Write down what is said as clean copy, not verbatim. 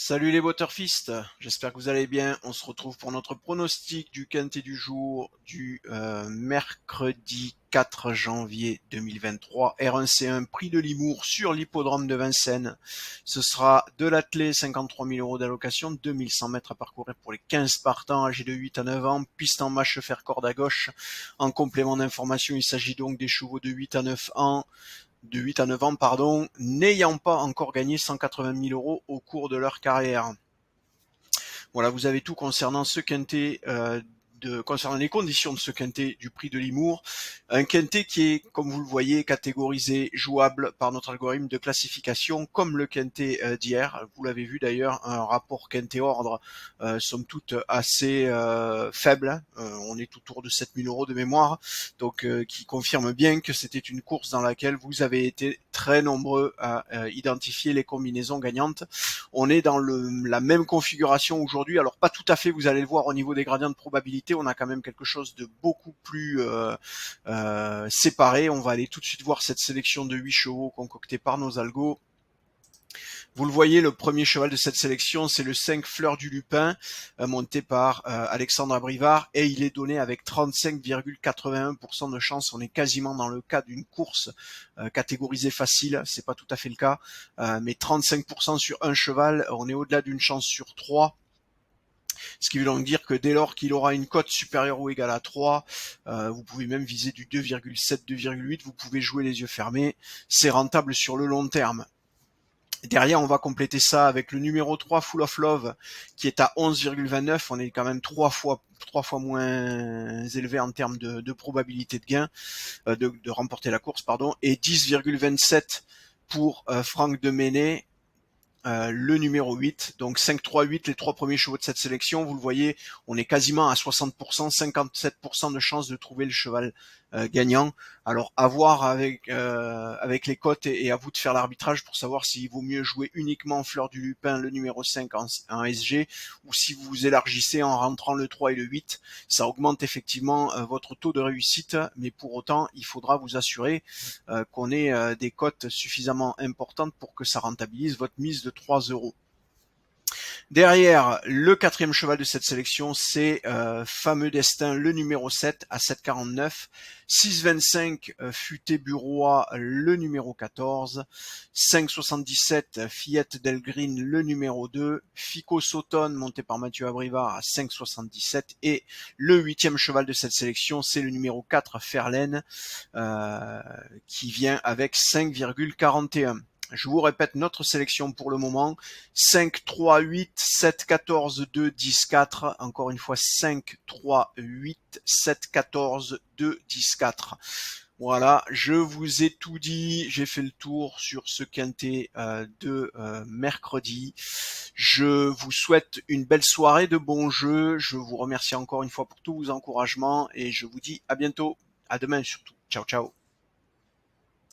Salut les Waterfist, j'espère que vous allez bien. On se retrouve pour notre pronostic du quintet du jour du mercredi 4 janvier 2023. R1C1 Prix de Limours sur l'hippodrome de Vincennes. Ce sera de l'attelé, 53 000 euros d'allocation, 2100 mètres à parcourir pour les 15 partants âgés de 8 à 9 ans, piste en mâche fer corde à gauche. En complément d'information, il s'agit donc des chevaux de 8 à 9 ans, n'ayant pas encore gagné 180 000 euros au cours de leur carrière. Voilà, vous avez tout concernant ce quintet, concernant les conditions de ce quintet du prix de Limours. Un quintet qui est, comme vous le voyez, catégorisé jouable par notre algorithme de classification, comme le quintet d'hier. Vous l'avez vu d'ailleurs, un rapport quintet-ordre, somme toute assez faible. On est autour de 7 000 euros de mémoire, donc qui confirme bien que c'était une course dans laquelle vous avez été très nombreux à identifier les combinaisons gagnantes. On est dans la même configuration aujourd'hui. Alors pas tout à fait, vous allez le voir au niveau des gradients de probabilité, on a quand même quelque chose de beaucoup plus séparé. On va aller tout de suite voir cette sélection de 8 chevaux concoctée par nos algos. Vous le voyez, le premier cheval de cette sélection, c'est le 5 Fleur du Lupin, monté par Alexandre Abrivard, et il est donné avec 35,81% de chance. On est quasiment dans le cas d'une course catégorisée facile, c'est pas tout à fait le cas, mais 35% sur un cheval, on est au-delà d'une chance sur 3. Ce qui veut donc dire que dès lors qu'il aura une cote supérieure ou égale à 3, vous pouvez même viser du 2,7, 2,8, vous pouvez jouer les yeux fermés, c'est rentable sur le long terme. Derrière, on va compléter ça avec le numéro 3, Full of Love, qui est à 11,29. On est quand même trois fois moins élevé en termes de probabilité de gain, de remporter la course, pardon, et 10,27 pour Franck Demenet, le numéro 8, donc 5, 3, 8, les trois premiers chevaux de cette sélection. Vous le voyez, on est quasiment à 60%, 57% de chance de trouver le cheval gagnant. Alors à voir avec les cotes et à vous de faire l'arbitrage pour savoir s'il vaut mieux jouer uniquement Fleur du Lupin, le numéro 5 en SG, ou si vous élargissez en rentrant le 3 et le 8. Ça augmente effectivement votre taux de réussite, mais pour autant, il faudra vous assurer qu'on ait des cotes suffisamment importantes pour que ça rentabilise votre mise de 3 euros. Derrière, le quatrième cheval de cette sélection, c'est Fameux Destin, le numéro 7 à 7,49. 6,25 Futé Burois, le numéro 14. 5,77 Fillette Delgreen, le numéro 2. Fico Sauton, monté par Mathieu Abrivard à 5,77. Et le huitième cheval de cette sélection, c'est le numéro 4 Ferlaine, qui vient avec 5,41. Je vous répète notre sélection pour le moment. 5, 3, 8, 7, 14, 2, 10, 4. Encore une fois, 5, 3, 8, 7, 14, 2, 10, 4. Voilà, je vous ai tout dit. J'ai fait le tour sur ce quintet de mercredi. Je vous souhaite une belle soirée de bons jeux. Je vous remercie encore une fois pour tous vos encouragements et je vous dis à bientôt. À demain surtout. Ciao, ciao.